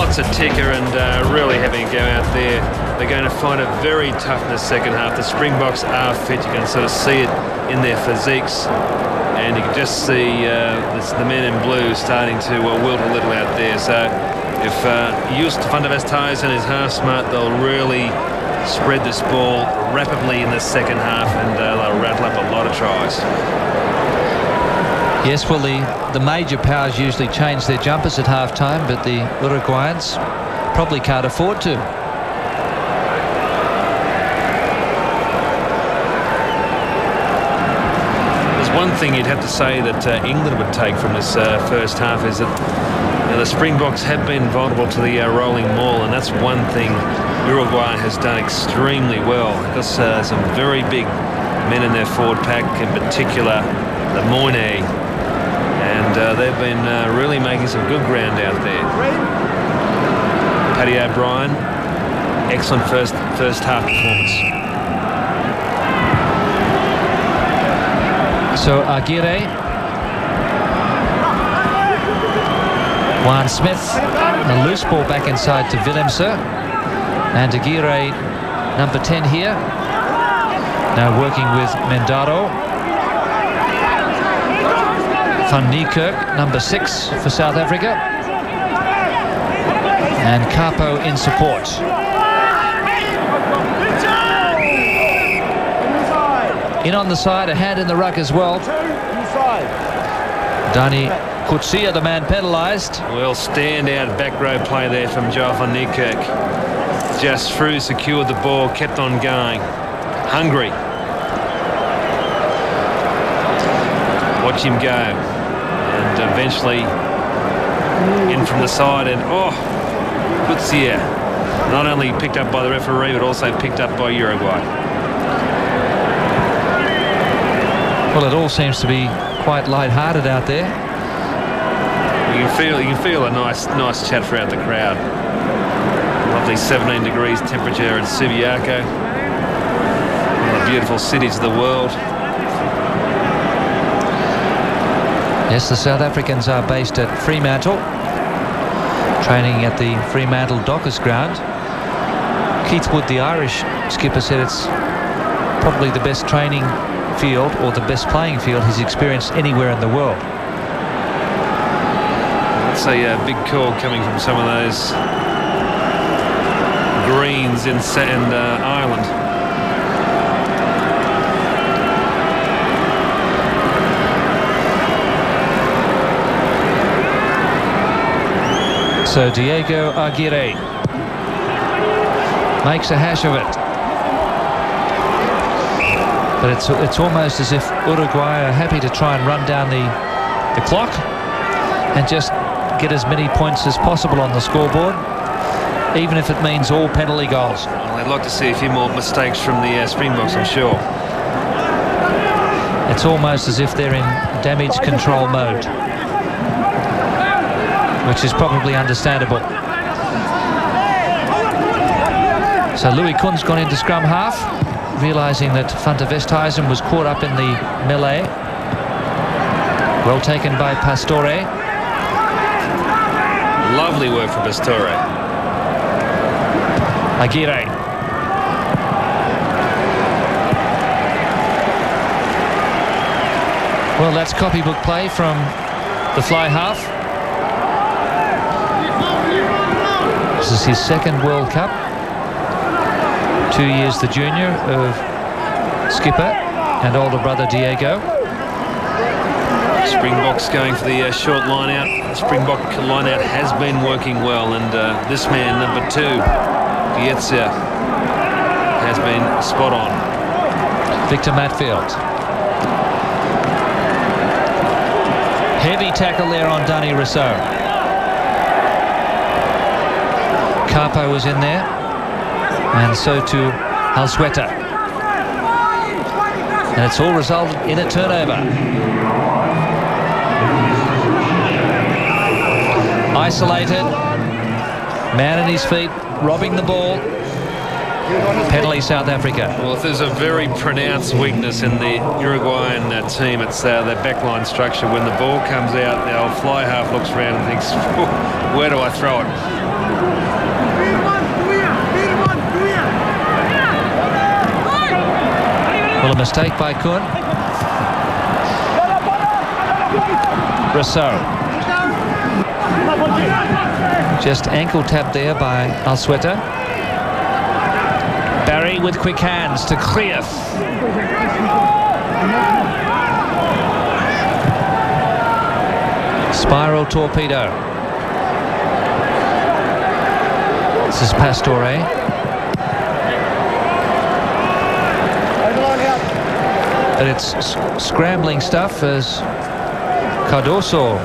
lots of ticker and really having a go out there. They're going to find it very tough in the second half. The Springboks are fit. You can sort of see it in their physiques. And you can just see the men in blue starting to wilt a little out there. So if used to Van der Westhuizen is half smart, they'll really spread this ball rapidly in the second half and they'll rattle up a lot of tries. Yes, well, the major powers usually change their jumpers at half-time, but the Uruguayans probably can't afford to. One thing you'd have to say that England would take from this first half is that the Springboks have been vulnerable to the rolling maul, and that's one thing Uruguay has done extremely well. Got some very big men in their forward pack, in particular the Moyne, and they've been really making some good ground out there. Paddy O'Brien, excellent first half performance. So Aguirre, Juan Smith, a loose ball back inside to Willemse, and Aguirre, number 10 here, now working with Mendaro. Van Niekerk, number 6 for South Africa, and Capo in support. In on the side, a hand in the ruck as well. Dani Kutsia, the man penalised. Well, stand out back row play there from Joel van Niekerk. Just through, secured the ball, kept on going. Hungry. Watch him go. And eventually in from the side, and Kutsia not only picked up by the referee, but also picked up by Uruguay. Well, it all seems to be quite light-hearted out there. You can feel a nice chat throughout the crowd. Lovely 17 degrees temperature in Subiaco, one of the beautiful cities of the world. Yes, the South Africans are based at Fremantle, training at the Fremantle Dockers ground. Keith Wood, the Irish skipper, said it's probably the best training field or the best playing field he's experienced anywhere in the world. That's a big call coming from some of those greens in Ireland. So Diego Aguirre makes a hash of it. But it's almost as if Uruguay are happy to try and run down the clock and just get as many points as possible on the scoreboard, even if it means all penalty goals. Well, I'd like to see a few more mistakes from the Springboks, I'm sure. It's almost as if they're in damage control mode, which is probably understandable. So Louis Kuhn's gone into scrum half, realising that Van der Westhuizen was caught up in the melee. Well taken by Pastore. Lovely work from Pastore. Aguirre. Well, that's copybook play from the fly half. This is his second World Cup. 2 years the junior of skipper and older brother Diego. Springboks going for the short line out. The Springbok line out has been working well, and this man, number 2, Pietza, has been spot on. Victor Matfield. Heavy tackle there on Dani Rousseau. Capo was in there, and so too Halsueta. And it's all resulted in a turnover. Isolated, man at his feet, robbing the ball. Penalty South Africa. Well, if there's a very pronounced weakness in the Uruguayan team, it's their backline structure. When the ball comes out, the old fly half looks around and thinks, Where do I throw it? Well, a mistake by Kun. Rousseau. Just ankle tap there by Alsueta. Barry with quick hands to clear. Spiral torpedo. This is Pastore. But it's scrambling stuff as Cardoso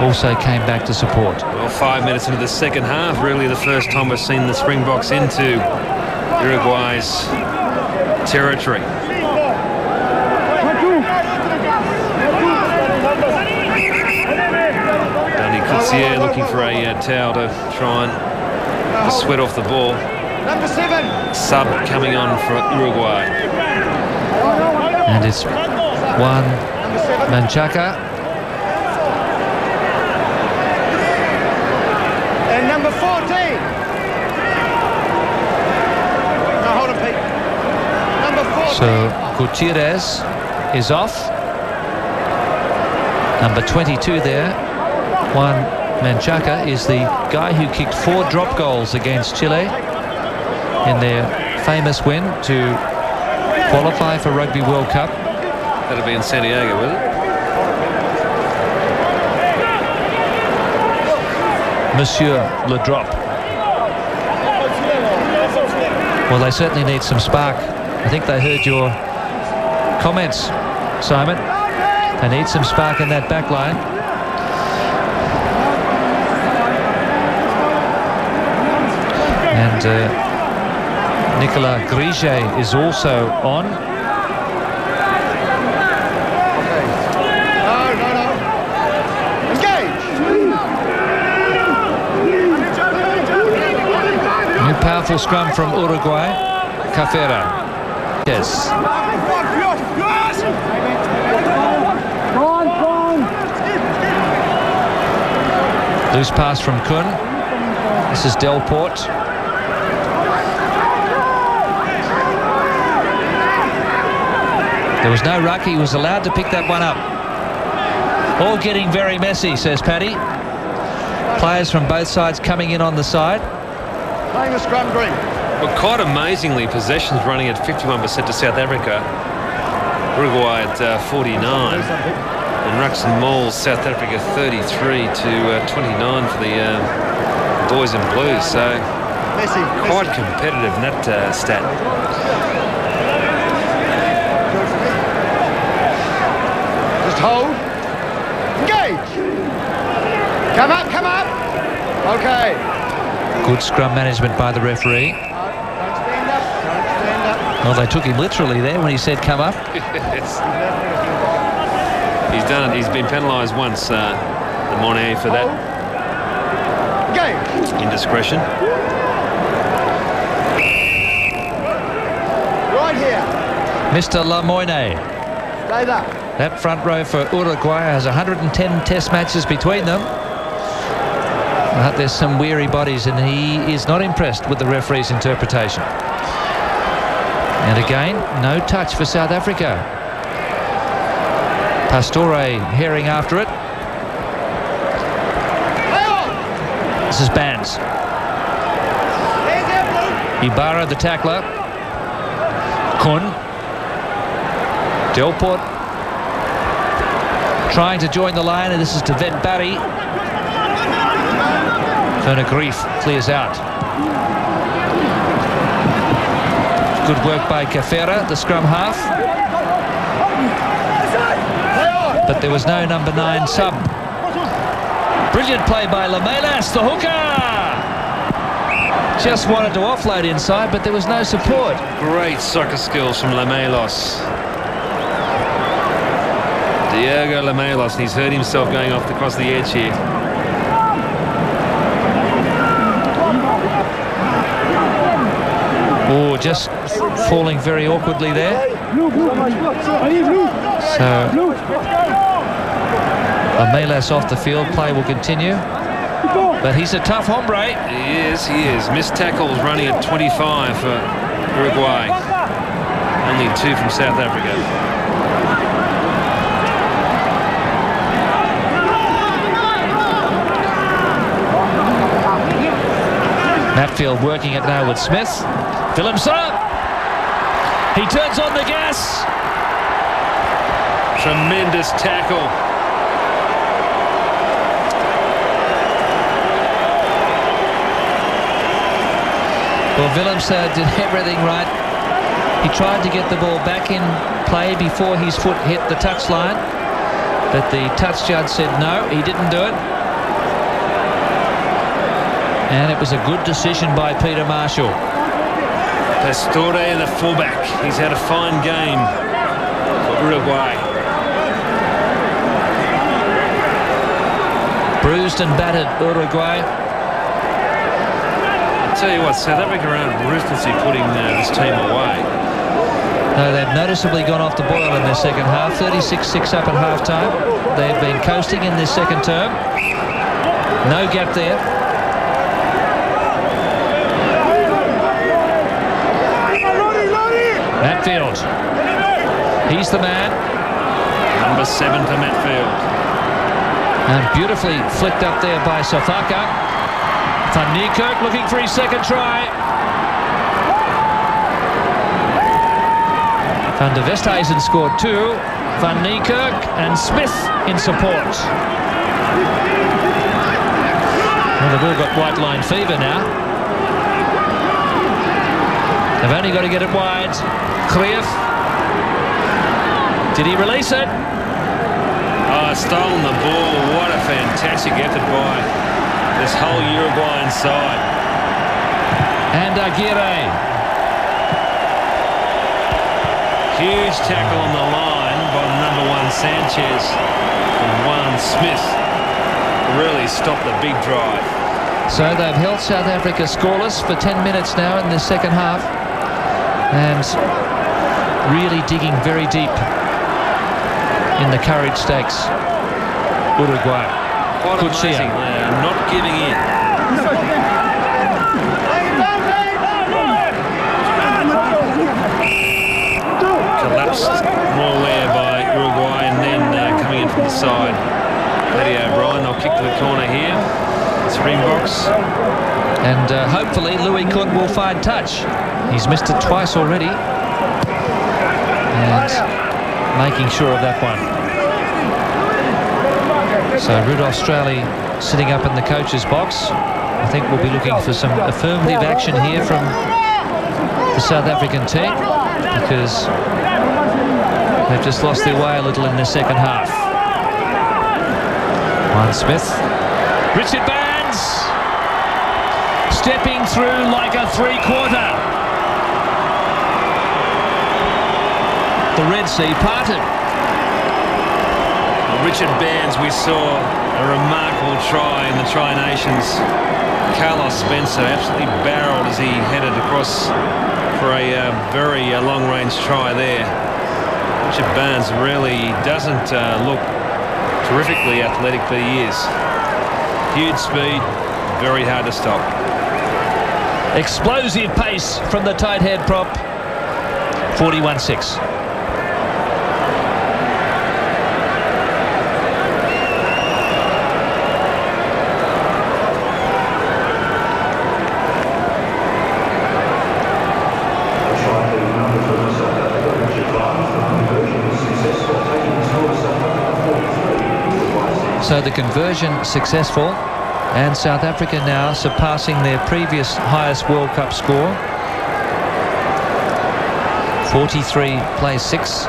also came back to support. Well, 5 minutes into the second half, really the first time we've seen the Springboks into Uruguay's territory. Danny Coutier looking for a towel to try and sweat off the ball. Number 7. Sub coming on for Uruguay. And it's Juan Menchaca. And number 14. No, hold on, Pete. Number 14. So Gutierrez is off. Number 22 there, Juan Menchaca, is the guy who kicked 4 drop goals against Chile in their famous win to qualify for Rugby World Cup. That'll be in Santiago, will it? Monsieur Le Drop. Well, they certainly need some spark. I think they heard your comments, Simon. They need some spark in that back line. And Nicolas Grige is also on. No. Engage. New powerful scrum from Uruguay. Cafera. Yes. Loose pass from Kun. This is Delport. There was no ruck. He was allowed to pick that one up. All getting very messy, says Paddy. Players from both sides coming in on the side. Playing the scrum green. Well, quite amazingly, possessions running at 51% to South Africa. Uruguay at 49. And rucks and mauls, South Africa 33 to 29 for the boys in blue. So quite competitive in that stat. Just hold. Engage. Come up. Okay. Good scrum management by the referee. Don't stand up. Well, they took him literally there when he said come up. He's done it. He's been penalised once, the Monet, for that indiscretion. Right here. Mr. Lemoyne. Stay there. That front row for Uruguay has 110 test matches between them. But there's some weary bodies, and he is not impressed with the referee's interpretation. And again, no touch for South Africa. Pastore herring after it. This is Bands. Ibarra, the tackler. Kun. Delport trying to join the line, and this is to Vet Barry. Werner Grief clears out. Good work by Cafera, the scrum half. But there was no number 9 sub. Brilliant play by Lamelas, the hooker. Just wanted to offload inside, but there was no support. Great soccer skills from Lamelas. Diego Lamelas, and he's hurt himself going across the edge here. Oh, just falling very awkwardly there. So Amelas off the field. Play will continue. But he's a tough hombre. He is. Missed tackles running at 25 for Uruguay. Only 2 from South Africa. Matfield working it now with Smith. Willemse. He turns on the gas. Tremendous tackle. Well, Willemse did everything right. He tried to get the ball back in play before his foot hit the touchline, but the touch judge said no, he didn't do it. And it was a good decision by Peter Marshall. Pastore, the fullback. He's had a fine game for Uruguay. Bruised and battered Uruguay. I'll tell you what, South Africa aren't ruthlessly putting this team away. No, they've noticeably gone off the boil in their second half. 36-6 up at half-time. They've been coasting in this second term. No gap there. Matfield. He's the man. Number 7 for Matfield. And beautifully flicked up there by Sofaka. Van Niekerk looking for his second try. Van der Westhuizen scored 2. Van Niekerk and Smith in support. Well, they've all got white line fever now. They've only got to get it wide. Krief. Did he release it? Oh, stolen the ball. What a fantastic effort by this whole Uruguayan side. And Aguirre. Huge tackle on the line by the number 1 Sanchez. And Juan Smith really stopped the big drive. So they've held South Africa scoreless for 10 minutes now in the second half. And really digging very deep in the courage stakes. Uruguay. Quite amazing. They're not giving in. Collapsed more there by Uruguay, and then coming in from the side, Paddy O'Brien. They'll kick to the corner here. Springboks. And hopefully Louis Kuhn will find touch. He's missed it twice already. And making sure of that one. So Rudolph Straley sitting up in the coach's box. I think we'll be looking for some affirmative action here from the South African team, because they've just lost their way a little in the second half. Juan Smith. Richard Barnes stepping through like a three-quarter. The Red Sea parted. Richard Barnes, we saw a remarkable try in the Tri-Nations. Carlos Spencer absolutely barreled as he headed across for a very long-range try there. Richard Barnes really doesn't look terrifically athletic, but he is. Huge speed, very hard to stop. Explosive pace from the tight head prop. 41-6. So the conversion successful, and South Africa now surpassing their previous highest World Cup score. 43 plays 6.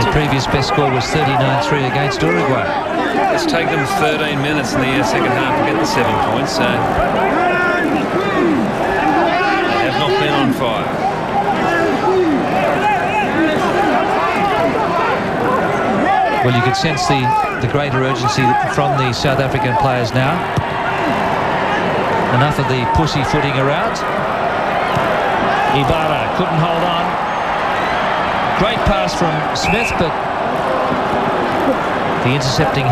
The previous best score was 39-3 against Uruguay. It's taken them 13 minutes in the second half to get the 7 points, so they have not been on fire. Well, you could sense the greater urgency from the South African players now. Enough of the pussyfooting around. Ibarra couldn't hold on. Great pass from Smith, but The intercepting